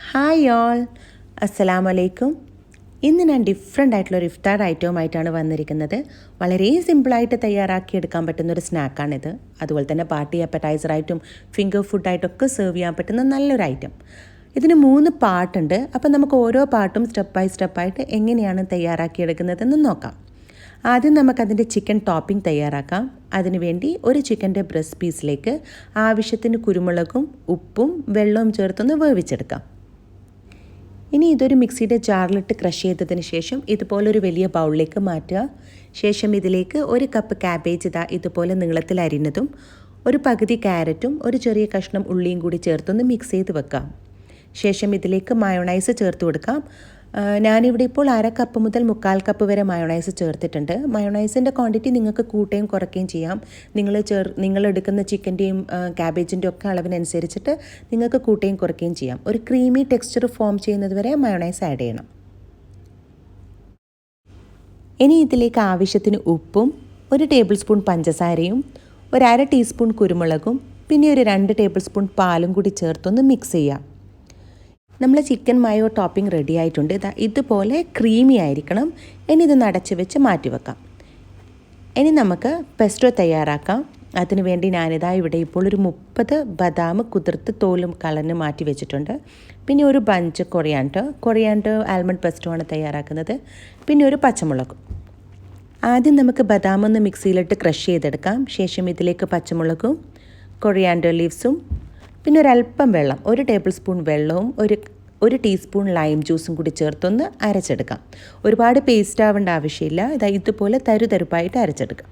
Hi all, അസ്സലാമു അലൈക്കും. ഇന്ന് ഞാൻ ഡിഫറെൻ്റ് ആയിട്ടുള്ളൊരു ഇഫ്താർ ഐറ്റവുമായിട്ടാണ് വന്നിരിക്കുന്നത്. വളരെ സിമ്പിളായിട്ട് തയ്യാറാക്കിയെടുക്കാൻ പറ്റുന്നൊരു സ്നാക്കാണിത്. അതുപോലെ തന്നെ പാർട്ടി അപ്പറ്റൈസറായിട്ടും ഫിംഗർ ഫുഡായിട്ടൊക്കെ സെർവ് ചെയ്യാൻ പറ്റുന്ന നല്ലൊരു ഐറ്റം. ഇതിന് 3 പാർട്ടുണ്ട്. അപ്പോൾ നമുക്ക് ഓരോ പാർട്ടും സ്റ്റെപ്പ് ബൈ സ്റ്റെപ്പായിട്ട് എങ്ങനെയാണ് തയ്യാറാക്കിയെടുക്കുന്നതെന്ന് നോക്കാം. ആദ്യം നമുക്കതിൻ്റെ ചിക്കൻ ടോപ്പിംഗ് തയ്യാറാക്കാം. അതിനുവേണ്ടി ഒരു ചിക്കൻ്റെ ബ്രസ്റ്റ് പീസിലേക്ക് ആവശ്യത്തിന് കുരുമുളകും ഉപ്പും വെള്ളവും ചേർത്തൊന്ന് വേവിച്ചെടുക്കാം. ഇനി ഇതൊരു മിക്സിയുടെ ജാറിലിട്ട് ക്രഷ് ചെയ്തതിന് ശേഷം ഇതുപോലൊരു വലിയ ബൗളിലേക്ക് മാറ്റുക. ശേഷം ഇതിലേക്ക് 1 കപ്പ് ക്യാബേജ് ഇതുപോലെ നീളത്തിൽ അരിഞ്ഞതും ഒരു പകുതി ക്യാരറ്റും ഒരു ചെറിയ കഷ്ണം ഉള്ളിയും കൂടി ചേർത്തൊന്ന് മിക്സ് ചെയ്ത് വെക്കാം. ശേഷം ഇതിലേക്ക് മയോണൈസ് ചേർത്ത് കൊടുക്കാം. ഞാനിവിടെ ഇപ്പോൾ 1/2 കപ്പ് മുതൽ 1/4 കപ്പ് വരെ മയോണൈസ് ചേർത്തിട്ടുണ്ട്. മയോണൈസിൻ്റെ ക്വാണ്ടിറ്റി നിങ്ങൾക്ക് കൂട്ടുകയും കുറയ്ക്കുകയും ചെയ്യാം. നിങ്ങൾ എടുക്കുന്ന ചിക്കൻ്റെയും ക്യാബേജിൻ്റെ ഒക്കെ അളവിനനുസരിച്ചിട്ട് നിങ്ങൾക്ക് കൂട്ടുകയും കുറയ്ക്കുകയും ചെയ്യാം. ഒരു ക്രീമി ടെക്സ്ചർ ഫോം ചെയ്യുന്നത് വരെ മയോണൈസ് ആഡ് ചെയ്യണം. ഇനി ഇതിലേക്ക് ആവശ്യത്തിന് ഉപ്പും 1 ടേബിൾ സ്പൂൺ പഞ്ചസാരയും 1/2 ടീസ്പൂൺ കുരുമുളകും പിന്നെ ഒരു 2 ടേബിൾ സ്പൂൺ പാലും കൂടി ചേർത്തൊന്ന് മിക്സ് ചെയ്യാം. നമ്മൾ ചിക്കൻ മയോ ടോപ്പിംഗ് റെഡി ആയിട്ടുണ്ട്. ഇതുപോലെ ക്രീമി ആയിരിക്കണം. ഇനി ഇത് അടച്ച് വെച്ച് മാറ്റി വെക്കാം. ഇനി നമുക്ക് പെസ്റ്റോ തയ്യാറാക്കാം. അതിനുവേണ്ടി ഇവിടെ ഇപ്പോൾ ഒരു 30 ബദാം കുതിർത്ത് തോലും കളഞ്ഞ് മാറ്റി വെച്ചിട്ടുണ്ട്. പിന്നെ ഒരു ബഞ്ച് കൊറിയാണ്ടർ ആൽമണ്ട് പെസ്റ്റോ ആണ് തയ്യാറാക്കുന്നത്. പിന്നെ ഒരു പച്ചമുളകും. ആദ്യം നമുക്ക് ബദാം ഒന്ന് മിക്സിയിലിട്ട് ക്രഷ് ചെയ്തെടുക്കാം. ശേഷം ഇതിലേക്ക് പച്ചമുളകും കൊറിയാണ്ടർ ലീവ്സും പിന്നെ ഒരല്പം വെള്ളം, 1 ടേബിൾ സ്പൂൺ വെള്ളവും ഒരു ടീസ്പൂൺ ലൈം ജ്യൂസും കൂടി ചേർത്തൊന്ന് അരച്ചെടുക്കാം. ഒരുപാട് പേസ്റ്റ് ആവേണ്ട ആവശ്യമില്ല. ഇതുപോലെ തരുതരുപ്പായിട്ട് അരച്ചെടുക്കാം.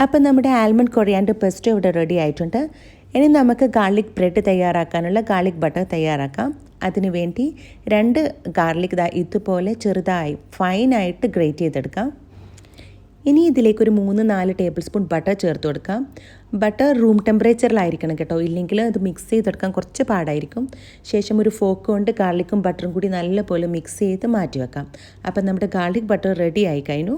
അപ്പം നമ്മുടെ ആൽമണ്ട് കൊറിയാണ്ടർ പെസ്റ്റോ ഇവിടെ റെഡി ആയിട്ടുണ്ട്. ഇനി നമുക്ക് ഗാർലിക് ബ്രെഡ് തയ്യാറാക്കാനുള്ള ഗാർലിക് ബട്ടർ തയ്യാറാക്കാം. അതിനുവേണ്ടി 2 ഗാർലിക് ഇതുപോലെ ചെറുതായി ഫൈനായിട്ട് ഗ്രേറ്റ് ചെയ്തെടുക്കാം. ഇനി ഇതിലേക്ക് ഒരു 3-4 ടേബിൾ സ്പൂൺ ബട്ടർ ചേർത്ത് കൊടുക്കാം. ബട്ടർ റൂം ടെമ്പറേച്ചറിലായിരിക്കണം കേട്ടോ, ഇല്ലെങ്കിൽ അത് മിക്സ് ചെയ്തെടുക്കാൻ കുറച്ച് പാടായിരിക്കും. ശേഷം ഒരു ഫോക്ക് കൊണ്ട് ഗാർലിക്കും ബട്ടറും കൂടി നല്ലപോലെ മിക്സ് ചെയ്ത് മാറ്റി വെക്കാം. അപ്പം നമ്മുടെ ഗാർലിക് ബട്ടർ റെഡി ആയി കഴിഞ്ഞു.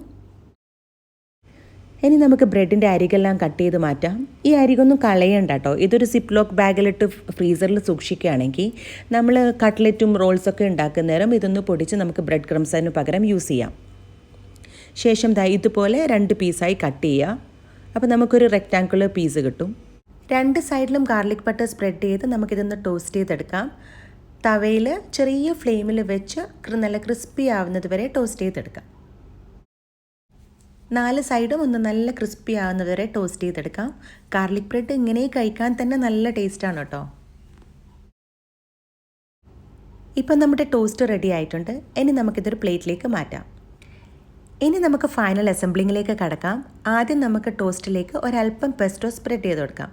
ഇനി നമുക്ക് ബ്രെഡിൻ്റെ അരികെല്ലാം കട്ട് ചെയ്ത് മാറ്റാം. ഈ അരികൊന്നും കളയണ്ട കേട്ടോ. ഇതൊരു സിപ്പ് ലോക്ക് ബാഗിലിട്ട് ഫ്രീസറിൽ സൂക്ഷിക്കുകയാണെങ്കിൽ നമ്മൾ കട്ട്ലറ്റും റോൾസൊക്കെ ഉണ്ടാക്കുന്ന നേരം ഇതൊന്ന് പൊടിച്ച് നമുക്ക് ബ്രെഡ് ക്രംസിന് പകരം യൂസ് ചെയ്യാം. ശേഷം ഇതുപോലെ 2 പീസായി കട്ട് ചെയ്യുക. അപ്പോൾ നമുക്കൊരു റെക്റ്റാങ്കുലർ പീസ് കിട്ടും. 2 സൈഡിലും ഗാർലിക് ബട്ടർ സ്പ്രെഡ് ചെയ്ത് നമുക്കിതൊന്ന് ടോസ്റ്റ് ചെയ്തെടുക്കാം. തവയിൽ ചെറിയ ഫ്ലെയിമിൽ വെച്ച് നല്ല ക്രിസ്പി ആവുന്നത് വരെ ടോസ്റ്റ് ചെയ്തെടുക്കാം. 4 സൈഡും ഒന്ന് നല്ല ക്രിസ്പി ആവുന്നത് വരെ ടോസ്റ്റ് ചെയ്തെടുക്കാം. ഗാർലിക് ബ്രെഡ് ഇങ്ങനെ കഴിക്കാൻ തന്നെ നല്ല ടേസ്റ്റാണ് കേട്ടോ. ഇപ്പം നമ്മുടെ ടോസ്റ്റ് റെഡി ആയിട്ടുണ്ട്. ഇനി നമുക്കിതൊരു പ്ലേറ്റിലേക്ക് മാറ്റാം. ഇനി നമുക്ക് ഫൈനൽ അസംബ്ലിങ്ങിലേക്ക് കടക്കാം. ആദ്യം നമുക്ക് ടോസ്റ്റിലേക്ക് ഒരല്പം പെസ്റ്റോ സ്പ്രെഡ് ചെയ്ത് കൊടുക്കാം.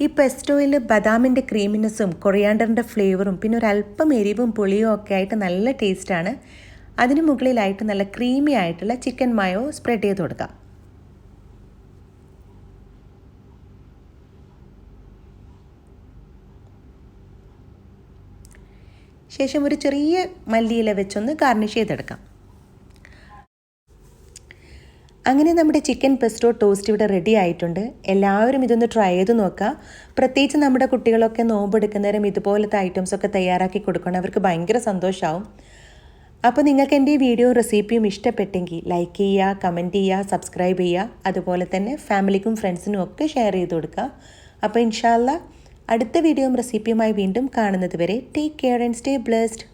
ഈ പെസ്റ്റോയിൽ ബദാമിൻ്റെ ക്രീമിനെസ്സും കൊറിയാണ്ടറിൻ്റെ ഫ്ലേവറും പിന്നെ ഒരല്പം എരിവും പുളിയും ഒക്കെ ആയിട്ട് നല്ല ടേസ്റ്റാണ്. അതിന് മുകളിലായിട്ട് നല്ല ക്രീമി ആയിട്ടുള്ള ചിക്കൻ മയോ സ്പ്രെഡ് ചെയ്ത് കൊടുക്കാം. ശേഷം ഒരു ചെറിയ മല്ലിയില വെച്ചൊന്ന് ഗാർണിഷ് ചെയ്തെടുക്കാം. അങ്ങനെ നമ്മുടെ ചിക്കൻ പെസ്റ്റോ ടോസ്റ്റ് ഇവിടെ റെഡി ആയിട്ടുണ്ട്. എല്ലാവരും ഇതൊന്ന് ട്രൈ ചെയ്ത് നോക്കുക. പ്രത്യേകിച്ച് നമ്മുടെ കുട്ടികളൊക്കെ നോമ്പെടുക്കുന്നേരം ഇതുപോലത്തെ ഐറ്റംസൊക്കെ തയ്യാറാക്കി കൊടുക്കണം. അവർക്ക് ഭയങ്കര സന്തോഷമാവും. അപ്പോൾ നിങ്ങൾക്ക് എൻ്റെ ഈ വീഡിയോ റെസിപ്പിയും ഇഷ്ടപ്പെട്ടെങ്കിൽ ലൈക്ക് ചെയ്യുക, കമൻറ്റ് ചെയ്യുക, സബ്സ്ക്രൈബ് ചെയ്യുക. അതുപോലെ തന്നെ ഫാമിലിക്കും ഫ്രണ്ട്സിനും ഒക്കെ ഷെയർ ചെയ്ത് കൊടുക്കുക. അപ്പോൾ ഇൻഷാ അല്ലാഹ് അടുത്ത വീഡിയോയും റെസിപ്പിയുമായി വീണ്ടും കാണുന്നത് വരെ take care and stay blessed.